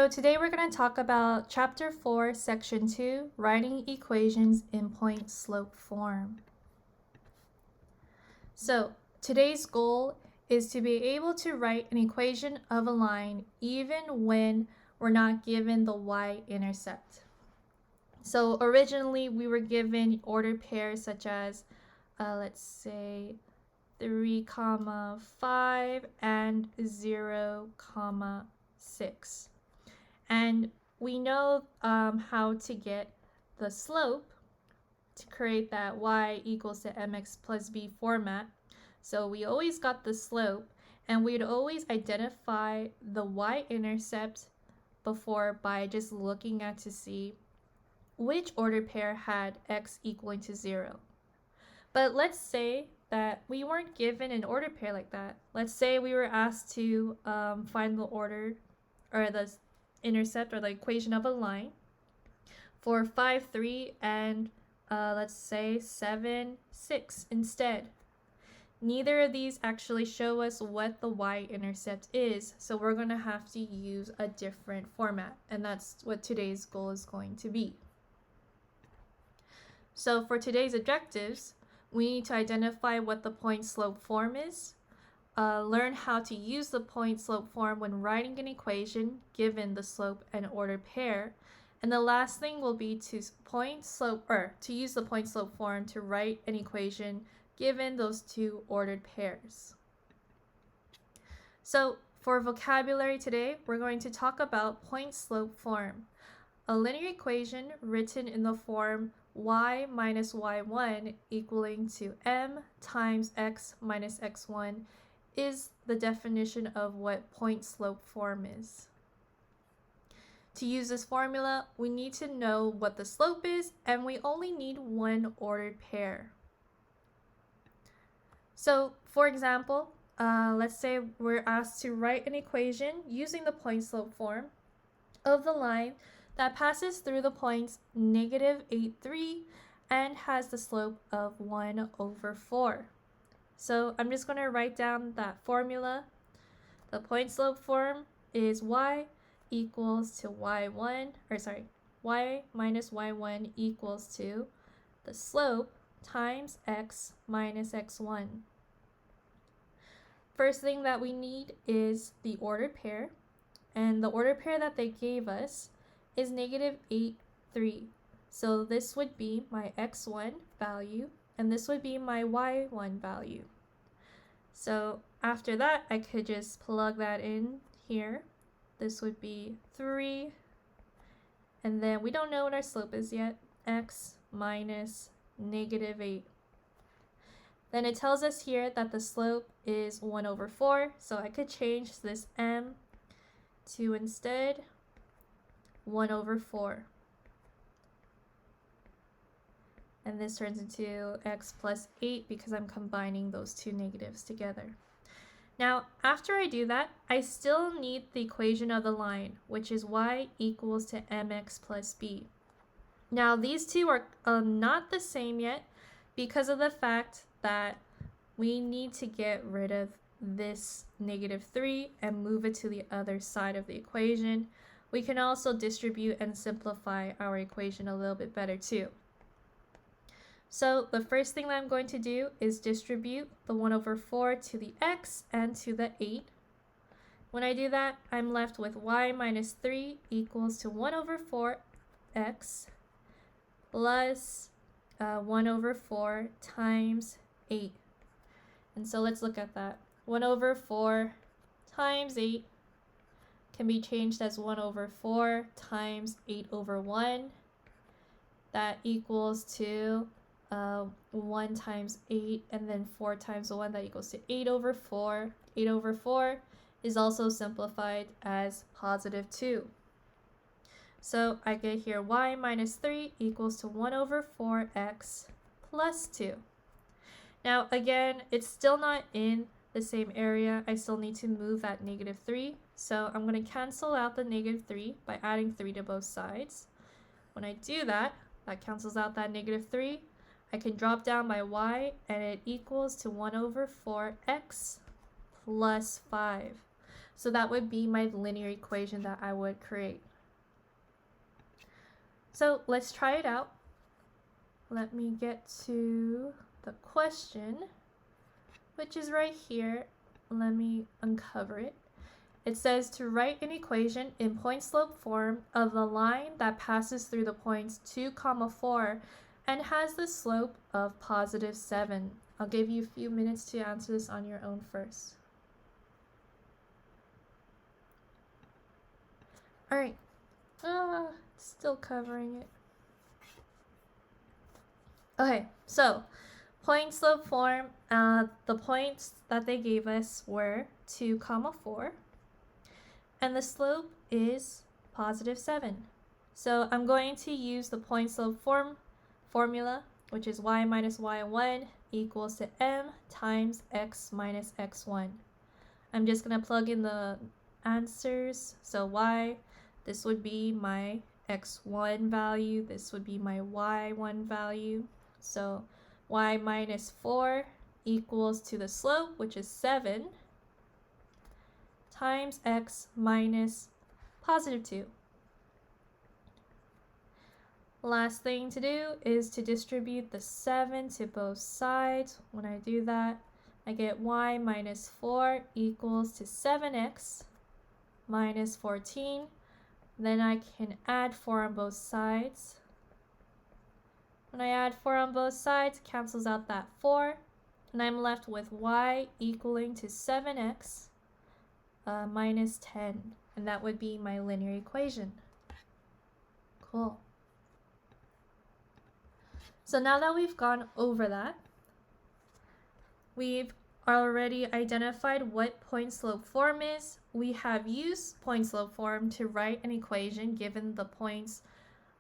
So today we're going to talk about Chapter 4, Section 2, Writing Equations in Point-Slope Form. So today's goal is to be able to write an equation of a line even when we're not given the y-intercept. So originally we were given ordered pairs such as, let's say, 3, 5 and 0, 6. And we know how to get the slope to create that y equals to mx plus b format. So we always got the slope, and we'd always identify the y-intercept before by just looking at to see which ordered pair had x equaling to 0. But let's say that we weren't given an ordered pair like that. Let's say we were asked to find the order or the intercept or the equation of a line for 5, 3 and let's say 7, 6 instead. Neither of these actually show us what the y-intercept is, so we're going to have to use a different format, and that's what today's goal is going to be. So for today's objectives, we need to identify what the point-slope form is, learn how to use the point-slope form when writing an equation given the slope and ordered pair, and the last thing will be to use the point-slope form to write an equation given those two ordered pairs. So for vocabulary today, we're going to talk about point-slope form, a linear equation written in the form y minus y1 equaling to m times x minus x1 is the definition of what point-slope form is. To use this formula, we need to know what the slope is, and we only need one ordered pair. So, for example, let's say we're asked to write an equation using the point-slope form of the line that passes through the points negative 8, 3 and has the slope of 1 over 4. So I'm just going to write down that formula. The point-slope form is y equals to y minus y1 equals to the slope times x minus x1. First thing that we need is the ordered pair, and the ordered pair that they gave us is negative 8, 3. So this would be my x1 value, and this would be my y1 value. So after that, I could just plug that in here. This would be 3, and then we don't know what our slope is yet, x minus negative 8. Then it tells us here that the slope is 1 over 4, so I could change this m to instead 1 over 4. And this turns into x plus 8 because I'm combining those two negatives together. Now, after I do that, I still need the equation of the line, which is y equals to mx plus b. Now, these two are not the same yet because of the fact that we need to get rid of this negative 3 and move it to the other side of the equation. We can also distribute and simplify our equation a little bit better too. So the first thing that I'm going to do is distribute the 1 over 4 to the x and to the 8. When I do that, I'm left with y minus 3 equals to 1 over 4x plus 1 over 4 times 8. And so let's look at that. 1 over 4 times 8 can be changed as 1 over 4 times 8 over 1. That equals to 1 times 8, and then 4 times 1, that equals to 8 over 4. 8 over 4 is also simplified as positive 2. So I get here y minus 3 equals to 1 over 4x plus 2. Now again, it's still not in the same area. I still need to move that negative 3. So I'm going to cancel out the negative 3 by adding 3 to both sides. When I do that, that cancels out that negative 3. I can drop down by y, and it equals to 1 over 4x plus 5. So that would be my linear equation that I would create. So let's try it out. Let me get to the question, which is right here. Let me uncover it. It says to write an equation in point slope form of the line that passes through the points 2, 4 and has the slope of positive 7. I'll give you a few minutes to answer this on your own first. All right. Still covering it. Okay, so point slope form, the points that they gave us were 2, 4, and the slope is positive 7. So I'm going to use the point slope formula, which is y minus y1 equals to m times x minus x1. I'm just going to plug in the answers. So y, this would be my x1 value, this would be my y1 value. So y minus 4 equals to the slope, which is 7, times x minus positive 2. Last thing to do is to distribute the 7 to both sides. When I do that, I get y minus 4 equals to 7x minus 14. Then I can add 4 on both sides. When I add 4 on both sides, it cancels out that 4, and I'm left with y equaling to 7x minus 10, and that would be my linear equation. Cool. So now that we've gone over that, we've already identified what point slope form is. We have used point slope form to write an equation given the points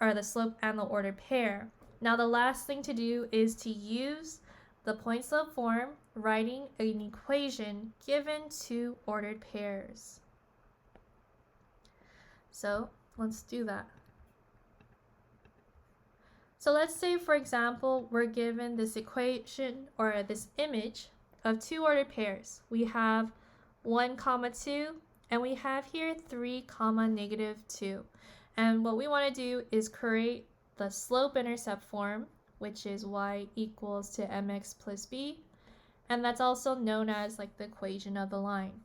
or the slope and the ordered pair. Now the last thing to do is to use the point slope form writing an equation given two ordered pairs. So let's do that. So let's say, for example, we're given this equation or this image of two ordered pairs. We have 1, 2, and we have here 3, -2. And what we want to do is create the slope-intercept form, which is y equals to mx plus b, and that's also known as like the equation of the line.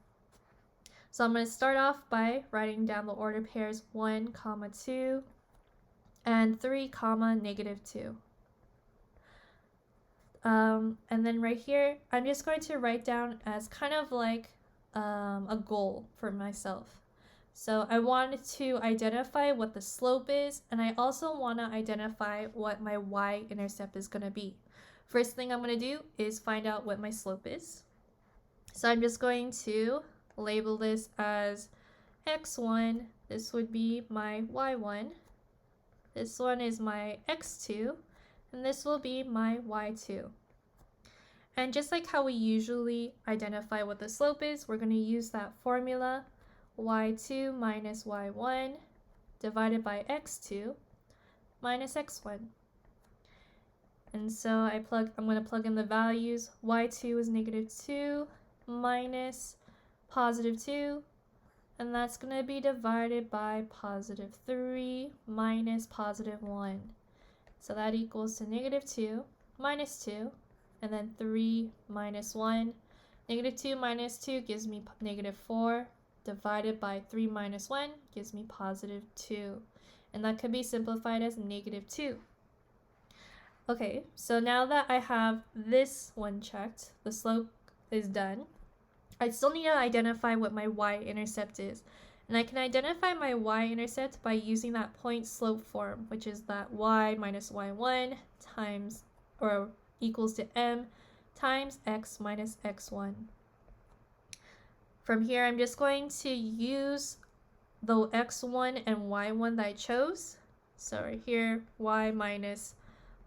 So I'm going to start off by writing down the ordered pairs 1, 2, and 3, -2. And then right here, I'm just going to write down as kind of like a goal for myself. So I wanted to identify what the slope is, and I also want to identify what my y-intercept is going to be. First thing I'm going to do is find out what my slope is. So I'm just going to label this as x1. This would be my y1. This one is my x2, and this will be my y2. And just like how we usually identify what the slope is, we're going to use that formula, y2 minus y1 divided by x2 minus x1. And so I'm going to plug in the values. y2 is -2 minus +2. And that's going to be divided by +3 minus +1. So that equals to -2 minus 2, and then 3 minus 1. -2 minus 2 gives me -4, divided by 3 minus 1 gives me +2. And that could be simplified as -2. Okay, so now that I have this one checked, the slope is done. I still need to identify what my y-intercept is. And I can identify my y-intercept by using that point slope form, which is that y minus y1 times or equals to m times x minus x1. From here, I'm just going to use the x1 and y1 that I chose. So right here, y minus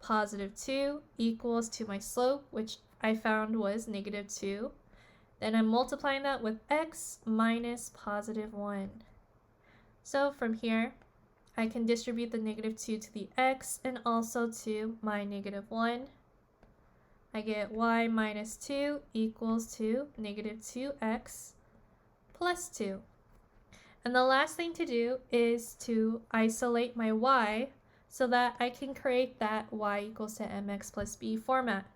+2 equals to my slope, which I found was -2. Then I'm multiplying that with x minus +1. So from here, I can distribute the -2 to the x and also to my -1. I get y minus 2 equals to -2x plus 2. And the last thing to do is to isolate my y so that I can create that y equals to mx plus b format.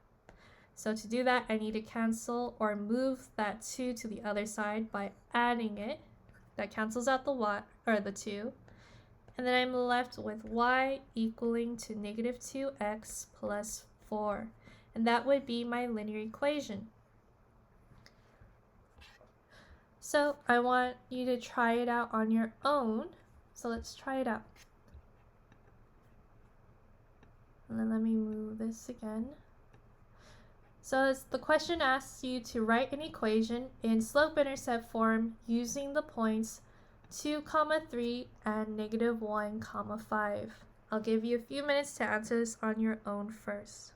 So to do that, I need to cancel or move that 2 to the other side by adding it. That cancels out the y, or the 2. And then I'm left with y equaling to negative 2x plus 4. And that would be my linear equation. So I want you to try it out on your own. So let's try it out. And then let me move this again. So the question asks you to write an equation in slope-intercept form using the points 2, 3 and negative 1, 5. I'll give you a few minutes to answer this on your own first.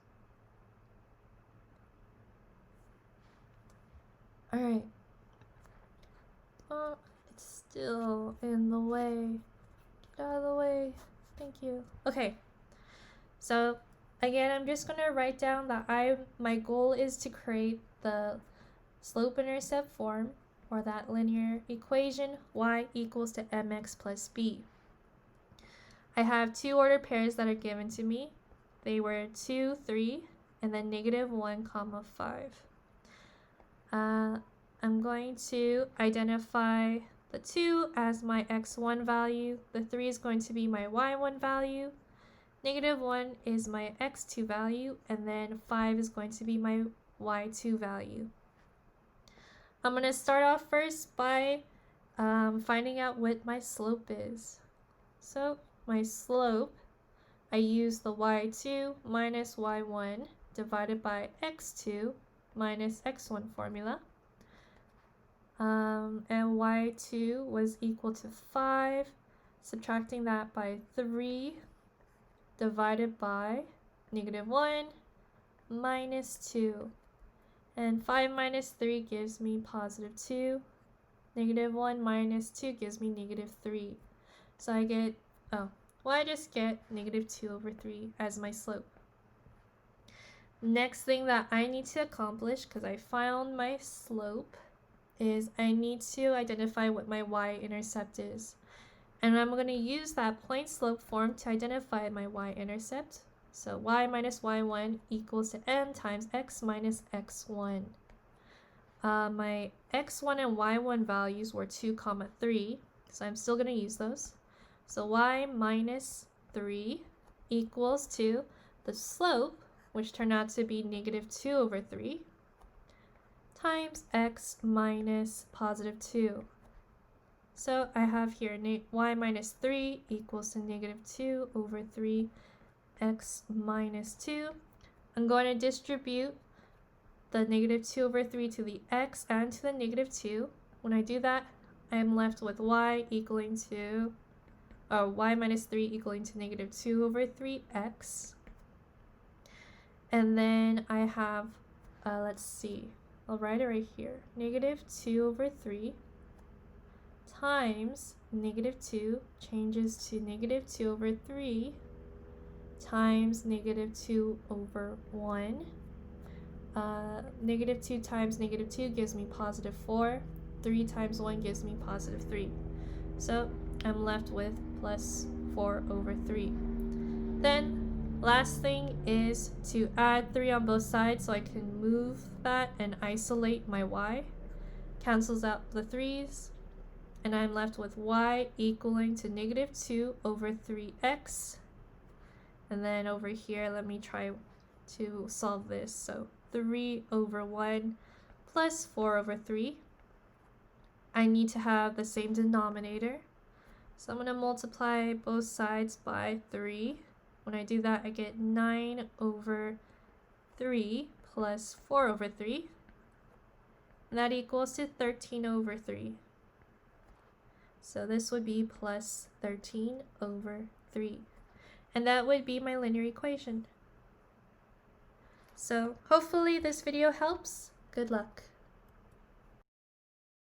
Alright. Oh, it's still in the way. Get out of the way. Thank you. Okay. So again, I'm just going to write down that my goal is to create the slope-intercept form, or that linear equation, y equals to mx plus b. I have two ordered pairs that are given to me. They were 2, 3, and then negative 1, 5. I'm going to identify the 2 as my x1 value, the 3 is going to be my y1 value, negative 1 is my x2 value, and then 5 is going to be my y2 value. I'm going to start off first by finding out what my slope is. So my slope, I use the y2 minus y1 divided by x2 minus x1 formula. And y2 was equal to 5, subtracting that by 3 divided by negative 1 minus 2. And 5 minus 3 gives me positive 2. Negative 1 minus 2 gives me negative 3. So I get, I just get negative 2 over 3 as my slope. Next thing that I need to accomplish, because I found my slope, is I need to identify what my y-intercept is. And I'm going to use that point slope form to identify my y-intercept. So y minus y1 equals to m times x minus x1. My x1 and y1 values were 2, 3, so I'm still going to use those. So y minus 3 equals to the slope, which turned out to be negative 2 over 3, times x minus positive 2. So I have here y minus 3 equals to negative 2 over 3 x minus 2. I'm going to distribute the negative 2 over 3 to the x and to the negative 2. When I do that, I am left with y equaling to, y minus 3 equaling to negative 2 over 3x. And then I have, let's see, I'll write it right here. Negative 2 over 3 times negative 2 changes to negative 2 over 3 times negative 2 over 1. Negative 2 times negative 2 gives me positive 4. 3 times 1 gives me positive 3. So I'm left with plus 4 over 3. Then last thing is to add 3 on both sides so I can move that and isolate my y. Cancels out the 3's. And I'm left with y equaling to negative 2 over 3x. And then over here, let me try to solve this. So 3 over 1 plus 4 over 3. I need to have the same denominator. So I'm going to multiply both sides by 3. When I do that, I get 9 over 3 plus 4 over 3. And that equals to 13 over 3. So this would be plus 13 over 3. And that would be my linear equation. So hopefully this video helps. Good luck.